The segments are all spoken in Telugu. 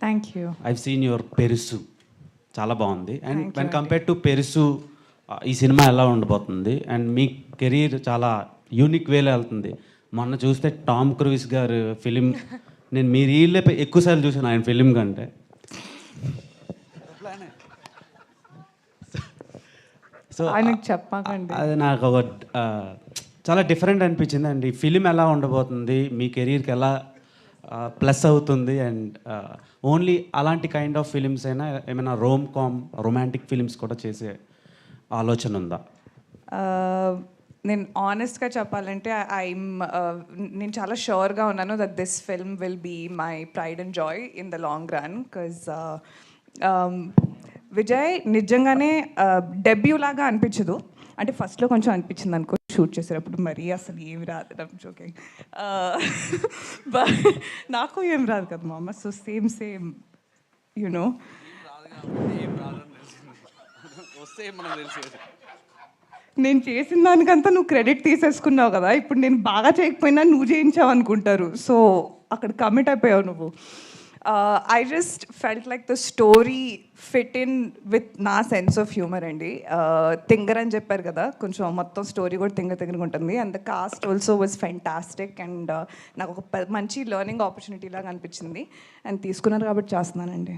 Thank you. I've seen your Perusu, చాలా బాగుంది. అండ్ Thank you వెన్ అండి. కంపేర్ టు పెరుసు ఈ సినిమా ఎలా ఉండబోతుంది? అండ్ మీ కెరీర్ చాలా యూనిక్ వేలో వెళ్తుంది. మొన్న చూస్తే టామ్ క్రూయిస్ గారు ఫిలిం, నేను మీ రీల్లే ఎక్కువసార్లు చూసాను ఆయన ఫిలిం కంటే. సో ఆయనకు చెప్పకండి. అది నాకు ఒక చాలా డిఫరెంట్ అనిపించింది అండి. ఫిలిం ఎలా ఉండబోతుంది, మీ కెరీర్కి ఎలా ప్లస్ అవుతుంది? అండ్ ఓన్లీ అలాంటి కైండ్ ఆఫ్ ఫిలిమ్స్ అయినా ఏమైనా రొమాంటిక్ ఫిలిమ్స్ కూడా చేసే ఆలోచన ఉందా? నేను ఆనెస్ట్గా చెప్పాలంటే నేను చాలా షూర్గా ఉన్నాను that this film will be my pride and joy in the long run. Because Vijay నిజంగానే డెబ్యూ లాగా అనిపించదు. అంటే ఫస్ట్లో కొంచెం అనిపించింది అనుకో షూట్ చేసేటప్పుడు, మరీ అసలు ఏమి రాదు జోకింగ్. బట్ నాకు ఏం రాదు కదా మా అమ్మ. సో సేమ్ యునో నేను చేసిన దానికంతా నువ్వు క్రెడిట్ తీసేసుకున్నావు కదా. ఇప్పుడు నేను బాగా చేయకపోయినా నువ్వు చేయించావు అనుకుంటారు. సో అక్కడ కమిట్ అయిపోయావు నువ్వు. I just felt like the story fit in with నా సెన్స్ ఆఫ్ హ్యూమర్ అండి. తింగర్ అని చెప్పారు కదా, కొంచెం మొత్తం స్టోరీ కూడా తింగరగా ఉంటుంది. And the cost also was fantastic. And నాకు ఒక మంచి లెర్నింగ్ ఆపర్చునిటీ లాగా అనిపించింది. అండ్ తీసుకున్నారు కాబట్టి చేస్తున్నానండి.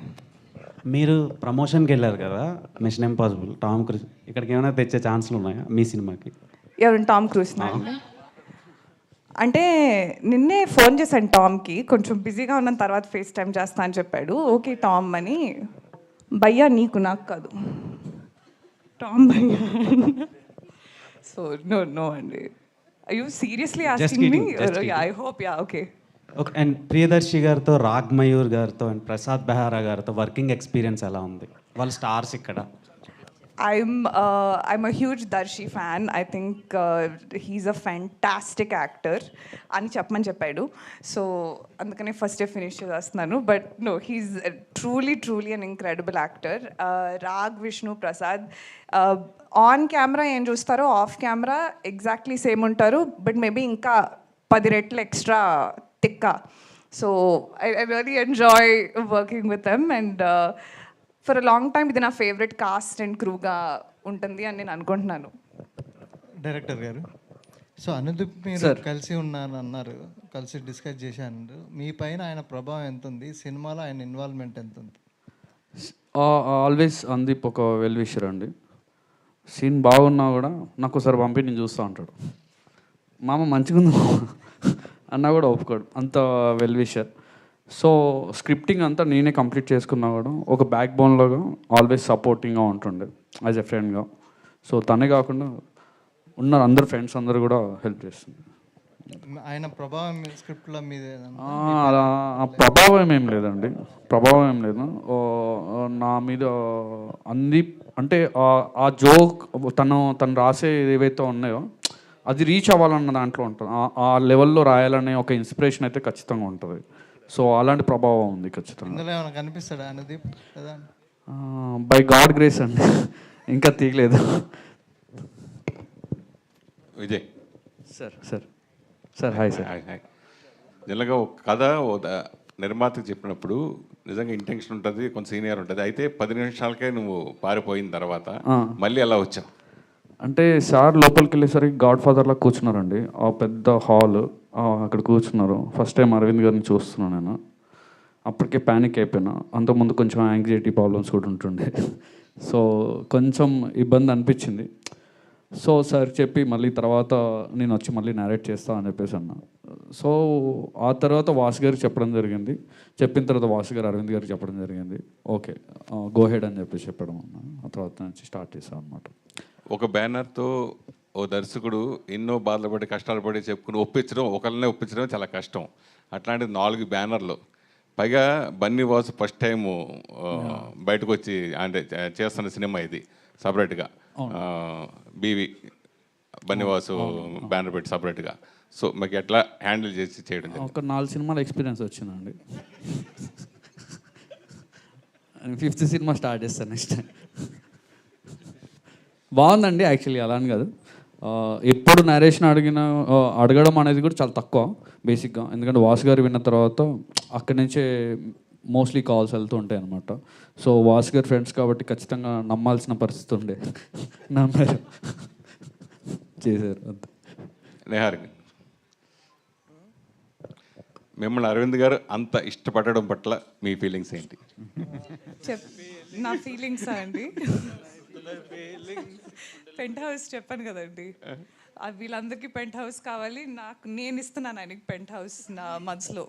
మీరు ప్రమోషన్కి వెళ్ళారు కదా, మిషన్ ఇంపాసిబుల్ టామ్ క్రూజ్, ఇక్కడికి ఏమైనా తెచ్చే ఛాన్స్లు ఉన్నాయా మీ సినిమాకి? ఎవరు? టామ్ క్రూజ్ అండి. అంటే నిన్నే ఫోన్ చేశాను టామ్కి, కొంచెం బిజీగా ఉన్న తర్వాత ఫేస్ టైం చేస్తా అని చెప్పాడు. ఓకే టామ్ అని. భయ్యా నీకు, నాకు కాదు, టామ్ భయ్యా. సో నో అండి. I you seriously asking me? I hope yeah okay. Okay. And Priyadarshi గారితో, రాగ్ మయూర్ గారితో అండ్ ప్రసాద్ బెహారా గారితో వర్కింగ్ ఎక్స్పీరియన్స్ ఎలా ఉంది? వాళ్ళు స్టార్స్ ఇక్కడ. I'm a huge Darshi fan. I think he's a fantastic actor అని చెప్పమని చెప్పాడు. సో అందుకనే ఫస్ట్ డే ఫినిష్ చేస్తున్నాను. But no, he's truly an incredible actor. రాగ్, విష్ణు, ప్రసాద్ ఆన్ కెమెరా ఏం చూస్తారో ఆఫ్ కెమెరా ఎగ్జాక్ట్లీ సేమ్ ఉంటారు. బట్ మేబీ ఇంకా 10 రెట్లు ఎక్స్ట్రా తిక్క. So I really enjoy working with them. And for a long time ఇది నా ఫేవరెట్ కాస్ట్ అండ్ క్రూగా ఉంటుంది అని నేను అనుకుంటున్నాను. డైరెక్టర్ గారు, సో అనుదీప్ మీరు కలిసి ఉన్నాను అన్నారు, కలిసి డిస్కస్ చేశాను. మీ పైన ఆయన ప్రభావం ఎంత ఉంది, సినిమాలో ఆయన ఇన్వాల్వ్మెంట్ ఎంత ఉంది? ఆల్వేస్ అనుదీప్ ఒక వెల్ విషర్ అండి. సీన్ బాగున్నా కూడా నాకు ఒకసారి పంపి నేను చూస్తూ ఉంటాడు. మామ మంచిగా ఉంది అన్నా కూడా ఒప్పుకోడు, అంత వెల్ విషర్. సో స్క్రిప్టింగ్ అంతా నేనే కంప్లీట్ చేసుకున్నా కూడా ఒక బ్యాక్ బోన్లాగా ఆల్వేస్ సపోర్టింగ్గా ఉంటుండే యాజ్ ఎ ఫ్రెండ్గా. సో తనే కాకుండా ఉన్న అందరు ఫ్రెండ్స్ అందరూ కూడా హెల్ప్ చేస్తుంది. ఆయన ప్రభావం స్క్రిప్ట్లో మీద అలా ప్రభావం ఏం లేదండి, ప్రభావం ఏం లేదు నా మీద. అంది అంటే ఆ జోక్ తను రాసే ఏవైతే ఉన్నాయో అది రీచ్ అవ్వాలన్న దాంట్లో ఉంటుంది. ఆ లెవెల్లో రాయాలనే ఒక ఇన్స్పిరేషన్ అయితే ఖచ్చితంగా ఉంటుంది. సో అలాంటి ప్రభావం ఉంది ఖచ్చితంగా. ఇందులో ఏమైనా కనిపిస్తాడా అనుదీప్? బై గాడ్ గ్రేస్ అండి, ఇంకా తీయలేదు. Vijay sir hi sir. Hi. నిజంగా ఒక కథ నిర్మాతకి చెప్పినప్పుడు నిజంగా ఇంటెన్షన్ ఉంటుంది, కొంత సీనియర్ ఉంటుంది. అయితే 10 నిమిషాలకే నువ్వు పారిపోయిన తర్వాత మళ్ళీ ఎలా వచ్చావు? అంటే సార్ లోపలికి వెళ్ళేసరికి గాడ్ ఫాదర్లా కూర్చున్నారండి. ఆ పెద్ద హాల్, అక్కడ కూర్చున్నారు. ఫస్ట్ టైం అరవింద్ గారిని చూస్తున్నాను నేను. అప్పటికే ప్యానిక్ అయిపోయినా. అంతకుముందు కొంచెం యాంగ్జైటీ ప్రాబ్లమ్స్ కూడా ఉంటుండే. సో కొంచెం ఇబ్బంది అనిపించింది. సో సార్ చెప్పి మళ్ళీ తర్వాత నేను వచ్చి మళ్ళీ నేరేట్ చేస్తా అని చెప్పేసి అన్నా. సో ఆ తర్వాత వాసు గారికి చెప్పడం జరిగింది. చెప్పిన తర్వాత వాసు గారు అరవింద్ గారికి చెప్పడం జరిగింది. ఓకే గో హెడ్ అని చెప్పేసి చెప్పడం అన్న. ఆ తర్వాత నుంచి స్టార్ట్ చేస్తాను అనమాట. ఒక బ్యానర్తో ఓ దర్శకుడు ఎన్నో బాధలు పడి కష్టాలు పడి చెప్పుకుని ఒకళ్ళనే ఒప్పించడం చాలా కష్టం. అట్లాంటిది 4 బ్యానర్లు, పైగా బన్నీ వాసు ఫస్ట్ టైము బయటకు వచ్చి అంటే చేస్తున్న సినిమా ఇది సపరేట్గా. బీవీ బన్నీవాసు బ్యానర్ పెట్టి సపరేట్గా. సో మాకు ఎట్లా హ్యాండిల్ చేసి చేయడం? ఒక 4 సినిమాల ఎక్స్పీరియన్స్ వచ్చిందండి. 5th సినిమా స్టార్ట్ చేస్తాను నెక్స్ట్ టైం. బాగుందండి యాక్చువల్లీ, అలా అని కాదు. ఎప్పుడు నరేషన్ అడగడం అనేది కూడా చాలా తక్కువ బేసిక్గా. ఎందుకంటే వాసు గారు విన్న తర్వాత అక్కడి నుంచే మోస్ట్లీ కాల్స్ వెళ్తూ ఉంటాయి అనమాట. సో వాసు గారి ఫ్రెండ్స్ కాబట్టి ఖచ్చితంగా నమ్మాల్సిన పరిస్థితి ఉండే, నమ్మారు, చేశారు అంతే. నిహారిక, మిమ్మల్ని అరవింద్ గారు అంత ఇష్టపడడం పట్ల మీ ఫీలింగ్స్ ఏంటి? నా ఫీలింగ్సా అండి? పెంట్ హౌస్ చెప్పాను కదండి, వీళ్ళందరికీ పెంట్ హౌస్ కావాలి, నేను ఇస్తున్నాను ఆయనకి పెంట్ హౌస్ నా మనసులో.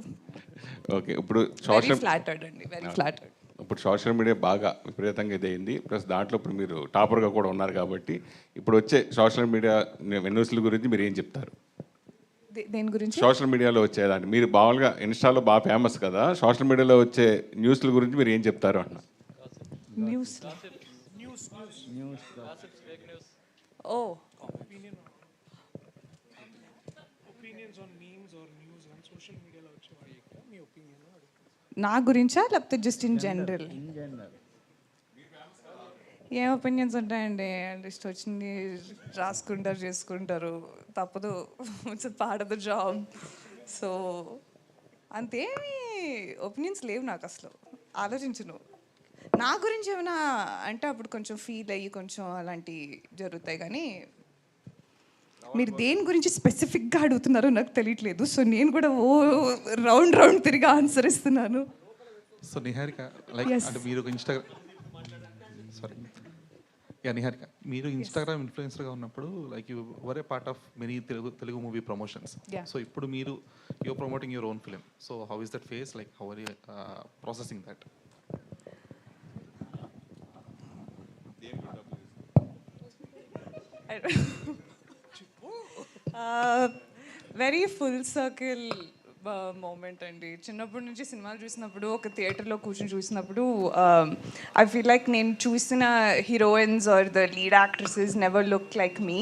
ఓకే, ఇప్పుడు వెరీ ఫ్లాటర్డ్ అండి, వెరీ ఫ్లాటర్డ్. ఇప్పుడు సోషల్ మీడియా బాగా విపరీతంగా ఇదైంది, ప్లస్ దాంట్లో ఇప్పుడు మీరు టాపర్గా కూడా ఉన్నారు కాబట్టి ఇప్పుడు వచ్చే సోషల్ మీడియా న్యూస్ల గురించి మీరు ఏం చెప్తారు? దేని గురించి? సోషల్ మీడియాలో వచ్చేదాన్ని మీరు మామూలుగా ఇన్స్టాలో బాగా ఫేమస్ కదా, సోషల్ మీడియాలో వచ్చే న్యూస్ల గురించి మీరు ఏం చెప్తారు అన్న? న్యూస్ ఓ నా గురించా లేకపోతే జస్ట్ ఇన్ జనరల్? ఏం ఒపీనియన్స్ ఉంటాయండి, ఇష్టం వచ్చింది రాసుకుంటారు, చేసుకుంటారు, తప్పదు, it's part of the job. So అంతేమీ ఒపీనియన్స్ లేవు నాకు, అసలు ఆలోచించను. నా గురించి ఏమైనా అంటే అప్పుడు కొంచెం ఫీల్ అయ్యి కొంచెం అలాంటివి జరుగుతాయి, కానీ మీరు దేని గురించి స్పెసిఫిక్గా అడుగుతున్నారో నాకు తెలియట్లేదు. సో నేను కూడా రౌండ్ తిరిగి ఆన్సర్ ఇస్తున్నాను. సో నిహారిక, లైక్ అంటే మీరు నిహారిక, మీరు ఇన్స్టాగ్రామ్ ఇన్ఫ్లుయెన్సర్గా ఉన్నప్పుడు like you were a part of many Telugu movie promotions. So ఇప్పుడు మీరు you're promoting your own film. So how is that phase, like how are you processing that? Very full circle moment అండి. చిన్నప్పటి నుంచి సినిమాలు చూసినప్పుడు, ఒక థియేటర్లో కూర్చొని చూసినప్పుడు ఐ ఫీల్ లైక్ నేను చూసిన heroines or the lead actresses never look like me.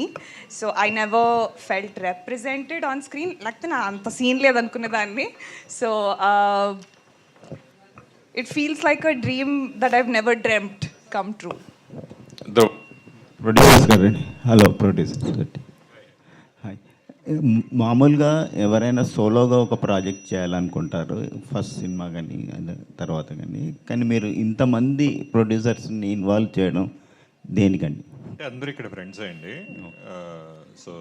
So I never felt represented on screen. లేకపోతే నా అంత సీన్ లేదనుకునేదాన్ని. So it feels like a dream that I've never dreamt come true. Producers గారండి, హలో ప్రొడ్యూసర్. హాయ్. మామూలుగా ఎవరైనా సోలోగా ఒక ప్రాజెక్ట్ చేయాలనుకుంటారు, ఫస్ట్ సినిమా కానీ తర్వాత కానీ మీరు ఇంతమంది ప్రొడ్యూసర్స్ని ఇన్వాల్వ్ చేయడం దేనికండి? అంటే అందరూ ఇక్కడ ఫ్రెండ్స్ అండి. సో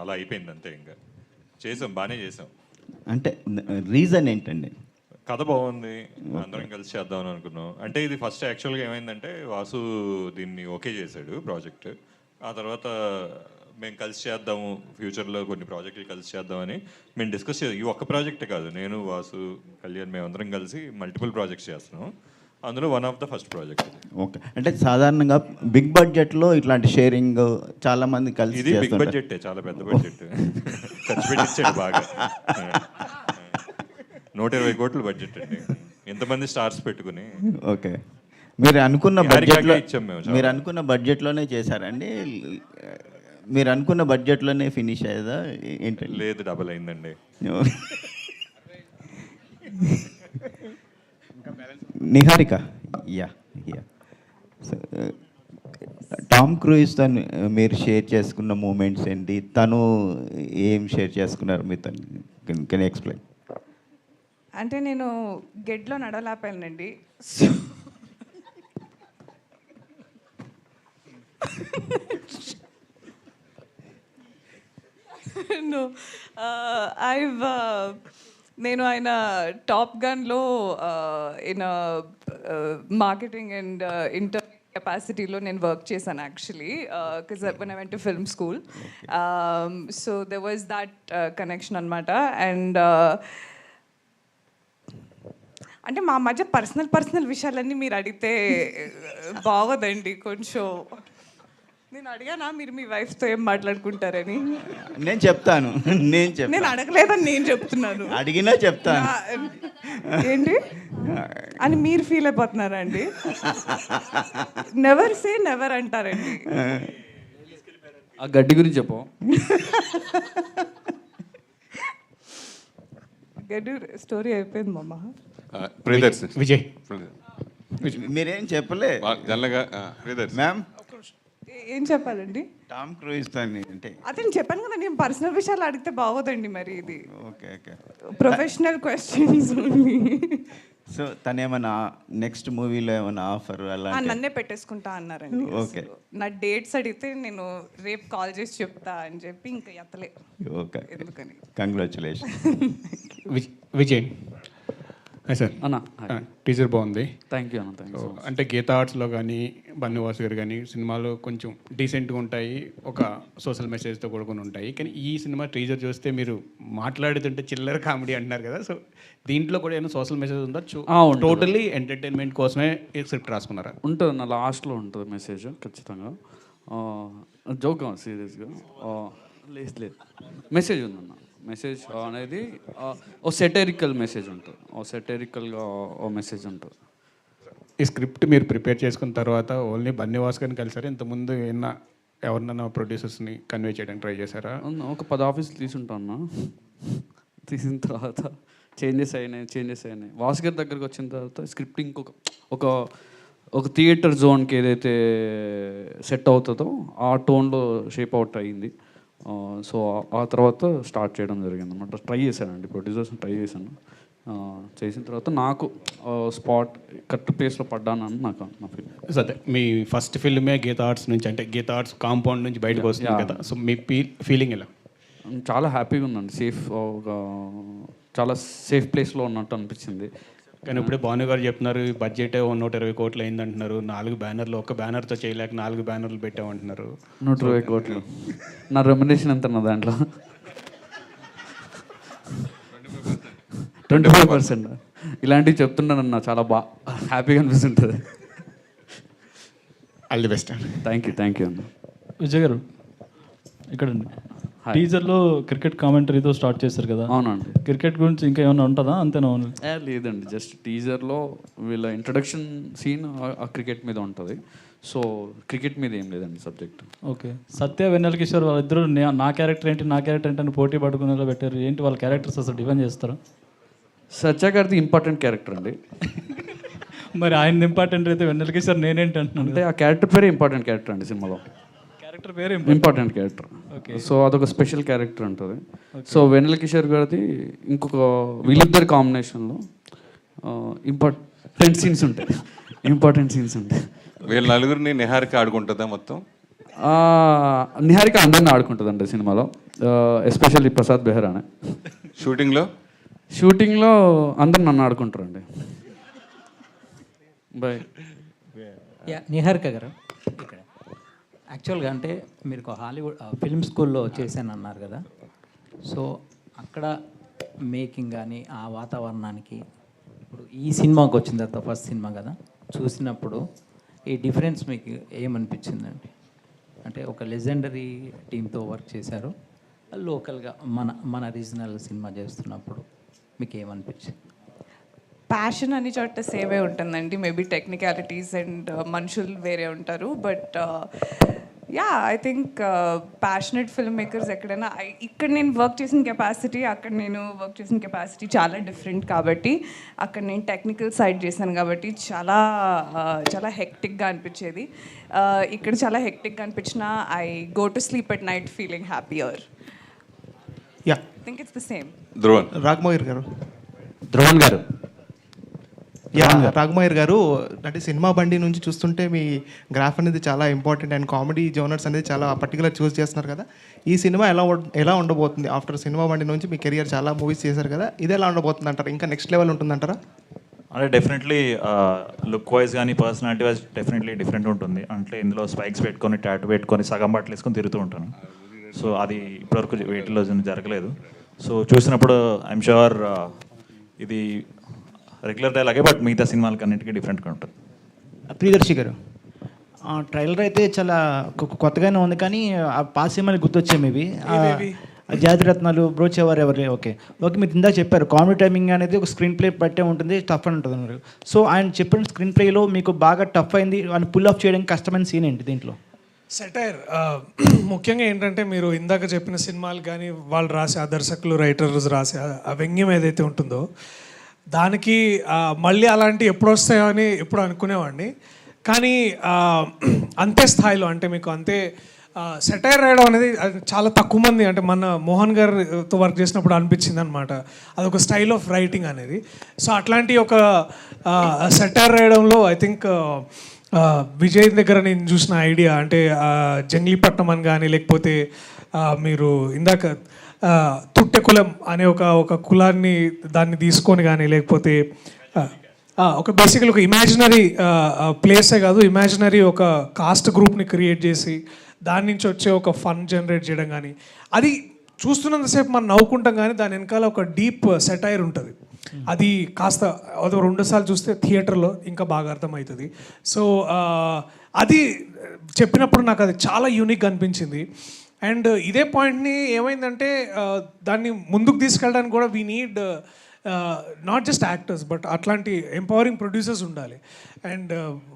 అలా అయిపోయింది అంతే. ఇంకా చేసాం, బాగానే చేసాం. అంటే రీజన్ ఏంటండి? కథ బాగుంది, అందరం కలిసి చేద్దామని అనుకున్నాం. అంటే ఇది ఫస్ట్ యాక్చువల్గా ఏమైందంటే వాసు దీన్ని ఓకే చేశాడు ప్రాజెక్ట్. ఆ తర్వాత మేము కలిసి చేద్దాము, ఫ్యూచర్లో కొన్ని ప్రాజెక్టులు కలిసి చేద్దామని మేము డిస్కస్ చేద్దాం. ఈ ఒక్క ప్రాజెక్టే కాదు, నేను వాసు కళ్యాణ్ మేమందరం కలిసి మల్టిపుల్ ప్రాజెక్ట్స్ చేస్తున్నాం. అందులో one of the first project. Okay, అంటే సాధారణంగా బిగ్ బడ్జెట్లో ఇట్లాంటి షేరింగ్ చాలా మంది కలిసి ఇది బిగ్ బడ్జెట్, చాలా పెద్ద బడ్జెట్ ఖర్చు పెట్టించాడు బాగా. 120 కోట్ల బడ్జెట్ అండి, ఎంతమంది స్టార్స్ పెట్టుకుని. ఓకే, మీరు అనుకున్న బడ్జెట్లో ఇచ్చాం మేము. మీరు అనుకున్న బడ్జెట్లోనే చేశారండి? మీరు అనుకున్న బడ్జెట్లోనే ఫినిష్ అయ్యేదా ఏంటండి? లేదు, డబల్ అయిందండి. నిహారిక, యా యా టామ్ క్రూయిస్తో మీరు షేర్ చేసుకున్న మూమెంట్స్ ఏంటి? తను ఏం షేర్ చేసుకున్నారు మీతో? Can explain? అంటే నేను గెడ్లో నడవలేపానండి. నో, నేను ఆయన టాప్ గన్లో ఇన్ మార్కెటింగ్ అండ్ ఇంటర్ కెపాసిటీలో నేను వర్క్ చేశాను actually, because when I went to film school. So there was that connection అనమాట. అండ్ అంటే మా మధ్య పర్సనల్ విషయాలన్నీ మీరు అడిగితే బాగోదండి కొంచెం. నేను అడిగానా మీరు మీ వైఫ్తో ఏం మాట్లాడుకుంటారని? నేను చెప్తాను. నేను అడగలేదని నేను చెప్తున్నాను. అడిగినా చెప్తాను. ఏంటి అని మీరు ఫీల్ అయిపోతున్నారా అండి? నెవర్ సే నెవర్ అంటారండి. ఆ గడ్డి గురించి చెప్పు. గడ్డి స్టోరీ అయిపోయింది మామ. విజయ్ మీరేం చెప్పలే జనరల్గా మ్యామ్. ఏం చెప్పాలండి? టామ్ క్రూయిస్ అంటే అదే నేను చెప్పాను కదా, నేను పర్సనల్ విషయాలు అడిగితే బాగోదండి మరి. ఇది okay okay professional questions only. So తను ఏమైనా నెక్స్ట్ మూవీలో ఏమైనా ఆఫర్ అలా నన్నే పెట్టేసుకుంటా అన్నారండి. ఓకే. నా డేట్స్ అడిగితే నేను రేపు కాల్ చేసి చెప్తా అని చెప్పి ఇంకా ఎత్తలే. ఓకే, ఎందుకని. కంగ్రాచులేషన్. విజయ్ సార్ అన్న టీజర్ బాగుంది. థ్యాంక్ యూ అన్న, థ్యాంక్ యూ. అంటే గీతా ఆర్ట్స్లో కానీ బన్నివాసు గారు కానీ సినిమాలు కొంచెం డీసెంట్గా ఉంటాయి, ఒక సోషల్ మెసేజ్తో కూడుకుని ఉంటాయి. కానీ ఈ సినిమా టీజర్ చూస్తే మీరు మాట్లాడుతుంటే చిల్లర కామెడీ అంటున్నారు కదా, సో దీంట్లో కూడా ఏమైనా సోషల్ మెసేజ్ ఉందా? టోటల్లీ ఎంటర్టైన్మెంట్ కోసమే ఈ స్క్రిప్ట్ రాసుకున్నారా? ఉంటుంది అన్న, లాస్ట్లో ఉంటుంది మెసేజ్ ఖచ్చితంగా. జోక్ సీరియస్గా లేదు, మెసేజ్ ఉందన్న. మెసేజ్ అనేది ఓ సెటరికల్ మెసేజ్ ఉంటుంది, ఓ సెటరికల్గా ఓ మెసేజ్ ఉంటుంది. ఈ స్క్రిప్ట్ మీరు ప్రిపేర్ చేసుకున్న తర్వాత ఓన్లీ బన్నివాస్ గారిని కలిసారా? ఇంతకుముందు ఏమన్నా ఎవరినైనా ప్రొడ్యూసర్స్ని కన్వే చేయడానికి ట్రై చేశారా? ఒక 10 ఆఫీసులు తీసుంటాను. తీసిన తర్వాత చేంజెస్ అయినాయి. వాసు గారి దగ్గరికి వచ్చిన తర్వాత స్క్రిప్ట్ ఒక థియేటర్ జోన్కి ఏదైతే సెట్ అవుతుందో ఆ టోన్లో షేప్ అవుట్ అయ్యింది. సో ఆ తర్వాత స్టార్ట్ చేయడం జరిగింది అనమాట. ట్రై చేశానండి, ప్రొడ్యూసర్స్ని ట్రై చేశాను. చేసిన తర్వాత నాకు స్పాట్ కరెక్ట్ ప్లేస్లో పడ్డానని నాకు నా ఫీల్. అదే మీ ఫస్ట్ ఫిల్మే గీతా ఆర్ట్స్ నుంచి, అంటే గీతా ఆర్ట్స్ కాంపౌండ్ నుంచి బయటకు వస్తుంది కదా, సో మీ ఫీలింగ్ ఎలా? చాలా హ్యాపీగా ఉందండి, చాలా సేఫ్ ప్లేస్లో ఉన్నట్టు అనిపించింది. కానీ ఇప్పుడే భాను గారు చెప్తున్నారు బడ్జెట్ 120 కోట్లు అయింది అంటున్నారు. 4 బ్యానర్లు, ఒక్క బ్యానర్తో చేయలేక 4 బ్యానర్లు పెట్టామంటున్నారు. 120 కోట్లు నా రెమ్యునరేషన్ ఎంత నా దాంట్లో? 25%. ఇలాంటివి చెప్తున్నానన్న చాలా హ్యాపీగా అనిపిస్తుంటుంది. All the best. Thank you అన్న. విజయ్ గారు ఇక్కడండి, టీజర్లో క్రికెట్ కామెంటరీతో స్టార్ట్ చేశారు కదా? అవునండి. క్రికెట్ గురించి ఇంకా ఏమైనా ఉంటుందా? అంతేనా? లేదండి, జస్ట్ టీజర్లో వీళ్ళ ఇంట్రడక్షన్ సీన్ ఆ క్రికెట్ మీద ఉంటుంది. సో క్రికెట్ మీద ఏం లేదండి సబ్జెక్ట్. ఓకే. సత్య వెన్నెల కిషోర్ వాళ్ళిద్దరూ నా క్యారెక్టర్ ఏంటి అని పోటీ పడుకునేలా పెట్టారు. ఏంటి వాళ్ళ క్యారెక్టర్స్ అసలు డిఫైన్ చేస్తారా? సత్య గారిది ఇంపార్టెంట్ క్యారెక్టర్ అండి. మరి ఆయన ఇంపార్టెంట్ అయితే వెన్నెల కిషోర్ నేనేంటి అంటున్నాను. అంటే ఆ క్యారెక్టర్ పేరే ఇంపార్టెంట్ క్యారెక్టర్ అండి సినిమాలో. క్యారెక్టర్ పేరు ఇంపార్టెంట్ క్యారెక్టర్. సో అదొక స్పెషల్ క్యారెక్టర్ ఉంటుంది. సో వెన్నెల కిషోర్ గారిది వీళ్ళిద్దరి కాంబినేషన్లో ఇంపార్టెంట్ సీన్స్ ఉంటాయి. వీళ్ళ నలుగురిని నిహారిక ఆడుకుంటుందా మొత్తం? నిహారిక అందరిని ఆడుకుంటుందండి సినిమాలో, ఎస్పెషల్లీ ప్రసాద్ బెహ్రానే. షూటింగ్లో అందరు నన్ను ఆడుకుంటారండి. బాయ్. నిహారిక గారు, ఇక్కడ యాక్చువల్గా అంటే మీరు హాలీవుడ్ ఫిల్మ్ స్కూల్లో చేశాను అన్నారు కదా, సో అక్కడ మేకింగ్ కానీ ఆ వాతావరణానికి ఇప్పుడు ఈ సినిమాకి వచ్చిన తర్వాత ఫస్ట్ సినిమా కదా, చూసినప్పుడు ఈ డిఫరెన్స్ మీకు ఏమనిపించిందండి? అంటే ఒక లెజెండరీ టీంతో వర్క్ చేశారు, లోకల్గా మన రీజనల్ సినిమా చేస్తున్నప్పుడు మీకు ఏమనిపించింది? ప్యాషన్ అన్ని చోట సేవే ఉంటుందండి. మేబీ టెక్నికాలిటీస్ అండ్ మనుషులు వేరే ఉంటారు, but I think passionate film makers ఎక్కడైనా ఇక్కడ నేను వర్క్ చేసిన కెపాసిటీ, అక్కడ నేను వర్క్ చేసిన కెపాసిటీ చాలా డిఫరెంట్. కాబట్టి అక్కడ నేను టెక్నికల్ సైడ్ చేశాను కాబట్టి చాలా హెక్టిక్గా అనిపించేది. ఇక్కడ చాలా హెక్టిక్గా అనిపించిన I go to sleep at night feeling happier. I think it's the same. Raghamohar గారు రాఘమోహర్ గారు, అంటే సినిమా బండి నుంచి చూస్తుంటే మీ గ్రాఫ్ అనేది చాలా ఇంపార్టెంట్ అండ్ కామెడీ జోనర్స్ అనేది చాలా పర్టికులర్ చూస్ చేస్తున్నారు కదా. ఈ సినిమా ఎలా ఉండబోతుంది? ఆఫ్టర్ సినిమా బండి నుంచి మీ కెరియర్ చాలా మూవీస్ చేశారు కదా, ఇది ఎలా ఉండబోతుంది అంటారా? ఇంకా నెక్స్ట్ లెవెల్ ఉంటుందంటారా? అంటే డెఫినెట్లీ లుక్ వైజ్ కానీ పర్సనాలిటీ వైజ్ డెఫినెట్లీ డిఫరెంట్ ఉంటుంది. అంటే ఇందులో స్పైక్స్ పెట్టుకొని టాటూ పెట్టుకొని సగం బట్టలు వేసుకొని తిరుగుతూ ఉంటాను. సో అది ఇప్పటివరకు వీటిలో జరగలేదు. సో చూసినప్పుడు ఐఎమ్ షూర్ ఇది రెగ్యులర్ డైలాగే, బట్ మిగతా సినిమాలకి అన్నింటికీ డిఫరెంట్గా ఉంటుంది. ప్రియదర్శి గారు, ట్రైలర్ అయితే చాలా కొత్తగానే ఉంది, కానీ ఆ పాత సినిమాలు గుర్తొచ్చాయి మేబీ. జాతిరత్నాలు, బ్రోచేవారు ఎవరు? ఓకే, మీరు ఇందాక చెప్పారు కామెడీ టైమింగ్ అనేది ఒక స్క్రీన్ ప్లే పట్టే ఉంటుంది, టఫ్ అని ఉంటుంది అన్నారు. సో ఆయన చెప్పిన స్క్రీన్ ప్లేలో మీకు బాగా టఫ్ అయింది అని పుల్ ఆఫ్ చేయడానికి కష్టమైన సీన్ ఏంటి దీంట్లో? సెటైర్ ముఖ్యంగా ఏంటంటే మీరు ఇందాక చెప్పిన సినిమాలు కానీ వాళ్ళు రాసే ఆ దర్శకులు రైటర్స్ రాసే ఆ వ్యంగ్యం ఏదైతే ఉంటుందో దానికి మళ్ళీ అలాంటి ఎప్పుడు వస్తాయో అని ఎప్పుడు అనుకునేవాడిని. కానీ అంతే స్థాయిలో, అంటే మీకు అంతే సెటైర్ రాయడం అనేది అది చాలా తక్కువ మంది, అంటే మన మోహన్ గారితో వర్క్ చేసినప్పుడు అనిపించింది అనమాట, అదొక స్టైల్ ఆఫ్ రైటింగ్ అనేది. సో అట్లాంటి ఒక సెటైర్ రాయడంలో ఐ థింక్ విజయ్ దగ్గర నేను చూసిన ఐడియా అంటే జంగ్లీపట్నం అని కానీ, లేకపోతే మీరు ఇందాక తుట్టె కులం అనే ఒక కులాన్ని దాన్ని తీసుకొని కానీ, లేకపోతే ఒక బేసికల్ ఒక ఇమాజినరీ ప్లేసే కాదు, ఇమాజినరీ ఒక కాస్ట్ గ్రూప్ని క్రియేట్ చేసి దాని నుంచి వచ్చే ఒక ఫన్ జనరేట్ చేయడం కానీ, అది చూస్తున్నంతసేపు మనం నవ్వుకుంటాం కానీ దాని వెనకాల ఒక డీప్ సెటైర్ ఉంటుంది. అది కాస్త అది 2 సార్లు చూస్తే థియేటర్లో ఇంకా బాగా అర్థమవుతుంది. సో అది చెప్పినప్పుడు నాకు అది చాలా యూనిక్ అనిపించింది. అండ్ ఇదే పాయింట్ని ఏమైందంటే దాన్ని ముందుకు తీసుకెళ్ళడానికి కూడా we need not just actors but అట్లాంటి ఎంపవరింగ్ ప్రొడ్యూసర్స్ ఉండాలి. అండ్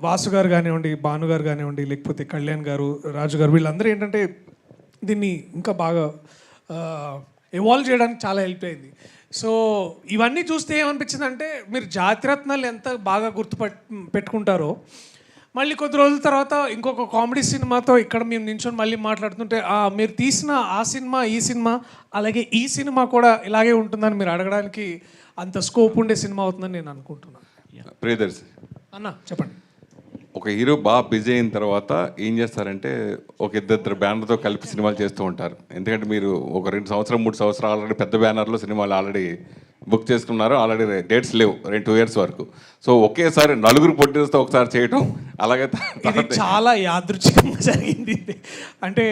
వాసు గారు కానివ్వండి, భాను గారు కానివ్వండి, లేకపోతే కళ్యాణ్ గారు, రాజు గారు, వీళ్ళందరూ ఏంటంటే దీన్ని ఇంకా బాగా ఎవాల్వ్ చేయడానికి చాలా హెల్ప్ అయింది. సో ఇవన్నీ చూస్తే ఏమనిపించిందంటే మీరు జాతిరత్నాలు ఎంత బాగా పెట్టుకుంటారో మళ్ళీ కొద్ది రోజుల తర్వాత ఇంకొక కామెడీ సినిమాతో ఇక్కడ మేము నించొని మళ్ళీ మాట్లాడుతుంటే మీరు తీసిన ఆ సినిమా, ఈ సినిమా, అలాగే ఈ సినిమా కూడా ఇలాగే ఉంటుందని మీరు అడగడానికి అంత స్కోప్ ఉండే సినిమా అవుతుందని నేను అనుకుంటున్నాను. ప్రియదర్శి అన్న చెప్పండి. ఒక హీరో బాగా బిజీ అయిన తర్వాత ఏం చేస్తారంటే ఒక ఇద్దరు బ్యానర్తో కలిపి సినిమాలు చేస్తూ ఉంటారు. ఎందుకంటే మీరు ఒక 2 సంవత్సరం 3 సంవత్సరాలు ఆల్రెడీ పెద్ద బ్యానర్లో సినిమాలు ఆల్రెడీ బుక్ చేసుకున్నారు, ఆల్రెడీ డేట్స్ లేవు 2 years వరకు. సో ఒకేసారి 4 ప్రొడ్యూసర్తో ఒకసారి చేయటం, అలాగే ఇది చాలా యాదృచ్ఛికంగా జరిగింది. అంటే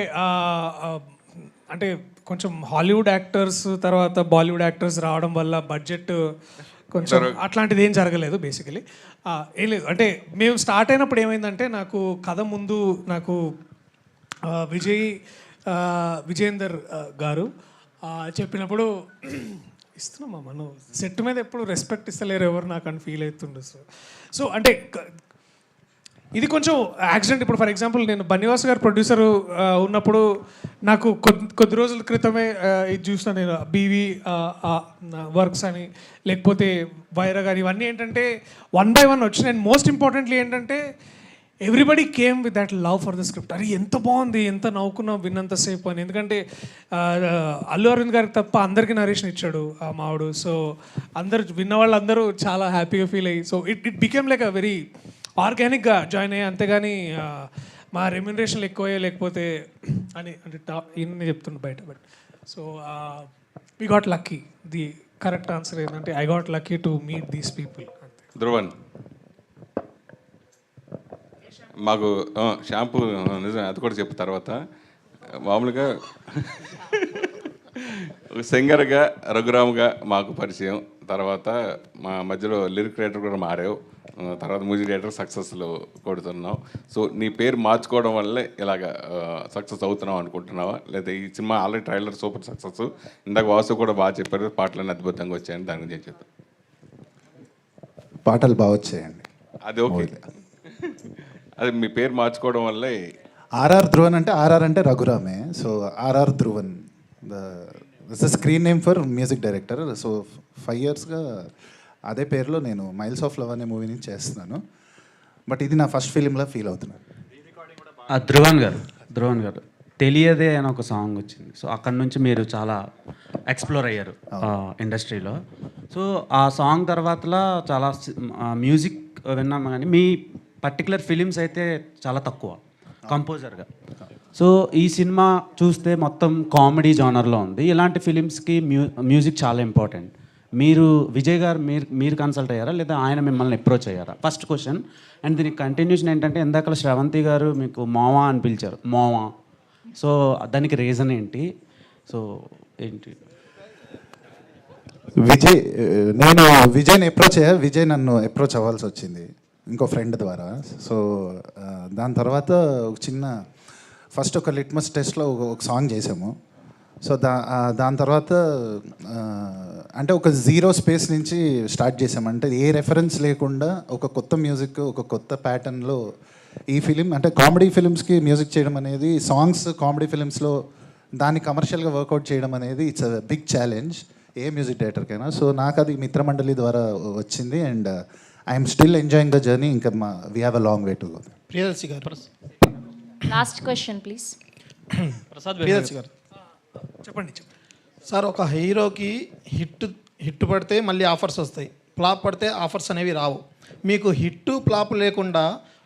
అంటే కొంచెం హాలీవుడ్ యాక్టర్స్ తర్వాత బాలీవుడ్ యాక్టర్స్ రావడం వల్ల బడ్జెట్ కొంచెం అట్లాంటిది ఏం జరగలేదు బేసికలీ. ఏం లేదు, అంటే మేము స్టార్ట్ అయినప్పుడు ఏమైందంటే నాకు కథ ముందు నాకు విజయేందర్ గారు చెప్పినప్పుడు ఇస్తున్నామా మనం సెట్ మీద ఎప్పుడు రెస్పెక్ట్ ఇస్తలేరు ఎవరు నాకు అని ఫీల్ అవుతుండే. సో అంటే ఇది కొంచెం యాక్సిడెంట్. ఇప్పుడు ఫర్ ఎగ్జాంపుల్ నేను బన్నివాస్ గారు ప్రొడ్యూసర్ ఉన్నప్పుడు నాకు కొద్ది రోజుల క్రితమే ఇది చూసిన నేను బీవీ వర్క్స్ అని, లేకపోతే వైరా గారు, ఇవన్నీ ఏంటంటే 1 by 1 వచ్చినాయి. అండ్ మోస్ట్ ఇంపార్టెంట్లీ ఏంటంటే everybody came with that love for the script. అది ఎంత బాగుంది, ఎంత నవ్వుకున్నాం విన్నంతసేపు అని. ఎందుకంటే అల్లు అరవింద్ గారికి తప్ప అందరికీ నరేషన్ ఇచ్చాడు ఆ మావుడు. సో అందరు విన్న వాళ్ళందరూ చాలా హ్యాపీగా ఫీల్ అయ్యి, so it became like a very ఆర్గానిక్గా జాయిన్ అయ్యి, అంతేగాని మా రెమ్యునరేషన్లు ఎక్కువయ్యే లేకపోతే అని అంటే ఇన్ని చెప్తుండే బయట. But so we got lucky. The correct answer ఏంటంటే I got lucky to meet these people. Dhruvan మాకు షాంపూ నిజం అది కూడా చెప్పు తర్వాత. మామూలుగా సింగర్గా రఘురామ్గా మాకు పరిచయం, తర్వాత మా మధ్యలో లిరిక్ రైటర్ కూడా మారావు, తర్వాత మ్యూజిక్ డైరెక్టర్ సక్సెస్లో కొడుతున్నావు. సో నీ పేరు మార్చుకోవడం వల్లే ఇలాగ సక్సెస్ అవుతున్నావు అనుకుంటున్నావా, లేదా ఈ cinema already trailer super success, ఇందాక వాసు కూడా బాగా చెప్పారు, పాటలన్నీ అద్భుతంగా వచ్చాయని దాని గురించి చెప్తాను. పాటలు బాగా వచ్చాయండి, అది ఓకే. అది మీ పేరు మార్చుకోవడం వల్లే. ఆర్ఆర్ ధ్రువన్ అంటే ఆర్ఆర్ అంటే రఘురామే, so RR Dhruvan the screen name for music director. So 5 yearsగా అదే పేరులో నేను మైల్స్ ఆఫ్ లవ్ అనే మూవీని చేస్తున్నాను. బట్ ఇది నా ఫస్ట్ ఫిలింలా ఫీల్ అవుతున్నాను. ధ్రువన్ గారు తెలియదే అని ఒక సాంగ్ వచ్చింది. సో అక్కడ నుంచి మీరు చాలా ఎక్స్ప్లోర్ అయ్యారు ఇండస్ట్రీలో. సో ఆ సాంగ్ తర్వాతలా చాలా మ్యూజిక్ విన్నాం, కానీ మీ పర్టికులర్ ఫిలిమ్స్ అయితే చాలా తక్కువ కంపోజర్గా. సో ఈ సినిమా చూస్తే మొత్తం కామెడీ జానర్లో ఉంది. ఇలాంటి ఫిలిమ్స్కి మ్యూజిక్ చాలా ఇంపార్టెంట్. మీరు విజయ్ గారు మీరు కన్సల్ట్ అయ్యారా, లేదా ఆయన మిమ్మల్ని అప్రోచ్ అయ్యారా? First question. అండ్ దీనికి కంటిన్యూషన్ ఏంటంటే ఇందాక శ్రవంతి గారు మీకు మోవా అని పిలిచారు, మోవా. సో దానికి రీజన్ ఏంటి? సో ఏంటి? నేను విజయ్ని అప్రోచ్ అయ్యా, విజయ్ నన్ను అప్రోచ్ అవ్వాల్సి వచ్చింది ఇంకో ఫ్రెండ్ ద్వారా. సో దాని తర్వాత ఒక చిన్న ఫస్ట్ ఒక లిట్మస్ టెస్ట్లో ఒక సాంగ్ చేసాము. సో దాని తర్వాత అంటే ఒక 0 స్పేస్ నుంచి స్టార్ట్ చేసాము. అంటే ఏ రెఫరెన్స్ లేకుండా ఒక కొత్త మ్యూజిక్, ఒక కొత్త ప్యాటర్న్లో ఈ ఫిలిం, అంటే కామెడీ ఫిలిమ్స్కి మ్యూజిక్ చేయడం అనేది, సాంగ్స్ కామెడీ ఫిలిమ్స్లో దాన్ని కమర్షియల్గా వర్కౌట్ చేయడం అనేది ఇట్స్ అ బిగ్ ఛాలెంజ్ ఏ మ్యూజిక్ డైరెక్టర్కైనా. సో నాకు అది మిత్రమండలి ద్వారా వచ్చింది. And I'm still enjoying the journey. ఇంకా we have a long way to go. Priyadarshi గారు last question please. Prasad Priyadarshi గారు చెప్పండి. సార్, ఒక హీరోకి హిట్ పడితే మళ్ళీ ఆఫర్స్ వస్తాయి, ఫ్లాప్ పడితే ఆఫర్స్ అనేవి రావు. మీకు హిట్ ఫ్లాప్ లేకుండా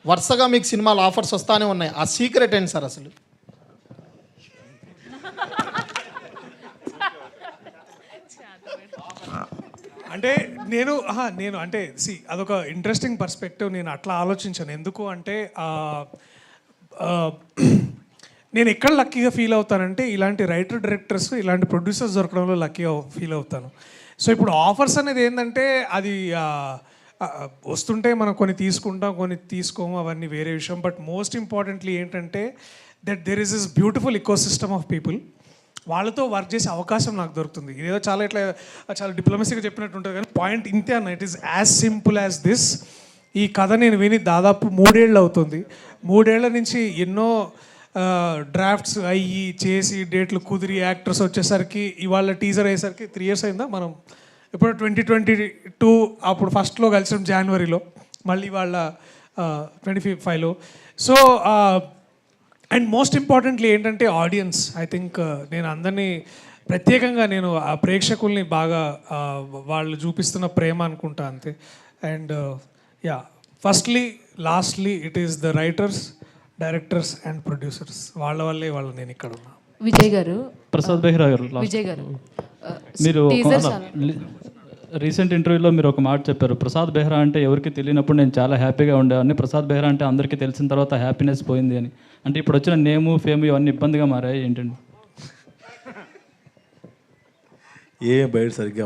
వరుసగా మీకు సినిమాలు ఆఫర్స్ వస్తానే ఉన్నాయి. ఆ సీక్రెట్ ఏంటి సార్ అసలు? అంటే నేను అంటే అదొక ఇంట్రెస్టింగ్ పర్స్పెక్టివ్. నేను అట్లా ఆలోచించాను. ఎందుకు అంటే నేను ఎక్కడ లక్కీగా ఫీల్ అవుతానంటే ఇలాంటి రైటర్ డైరెక్టర్స్, ఇలాంటి ప్రొడ్యూసర్స్ దొరకడంలో లక్కీగా ఫీల్ అవుతాను. సో ఇప్పుడు ఆఫర్స్ అనేది ఏంటంటే అది వస్తుంటే మనం కొన్ని తీసుకుంటాం, కొన్ని తీసుకోము, అవన్నీ వేరే విషయం. బట్ మోస్ట్ ఇంపార్టెంట్లీ ఏంటంటే that there is this beautiful eco system of people. వాళ్ళతో వర్క్ చేసే అవకాశం నాకు దొరుకుతుంది. ఇదేదో చాలా డిప్లొమసీగా చెప్పినట్టు ఉంటుంది, కానీ పాయింట్ ఇంతే అన్న. It is as simple as this. ఈ కథ నేను విని దాదాపు 3 ఏళ్ళు అవుతుంది. 3 ఏళ్ల నుంచి ఎన్నో డ్రాఫ్ట్స్ అయ్యి చేసి డేట్లు కుదిరి యాక్టర్స్ వచ్చేసరికి ఇవాళ టీజర్ అయ్యేసరికి 3 years అయిందా. మనం ఇప్పుడు 2022 అప్పుడు ఫస్ట్లో కలిసాం జనవరిలో, మళ్ళీ వాళ్ళ 25లో. సో అండ్ మోస్ట్ ఇంపార్టెంట్లీ ఏంటంటే ఆడియన్స్. ఐ థింక్ నేను అందరినీ ప్రత్యేకంగా నేను ఆ ప్రేక్షకుల్ని బాగా వాళ్ళు చూపిస్తున్న ప్రేమ అనుకుంటా అంతే. And firstly lastly it is the writers, directors and producers. వాళ్ళ వల్లే నేను ఇక్కడ ఉన్నా. విజయ్ గారు, ప్రసాద్ బెహ్రా గారు, విజయ్ గారు, మీరు రీసెంట్ ఇంటర్వ్యూలో మీరు ఒక మాట చెప్పారు, ప్రసాద్ బెహ్రా అంటే ఎవరికి తెలియనప్పుడు నేను చాలా హ్యాపీగా ఉండేవాడిని, ప్రసాద్ బెహ్రా అంటే అందరికీ తెలిసిన తర్వాత హ్యాపీనెస్ పోయింది అని. అంటే ఇప్పుడు వచ్చిన నేము, ఫేమ్ ఇవన్నీ ఇబ్బందిగా మారాయి ఏంటండి? బయట సరిగ్గా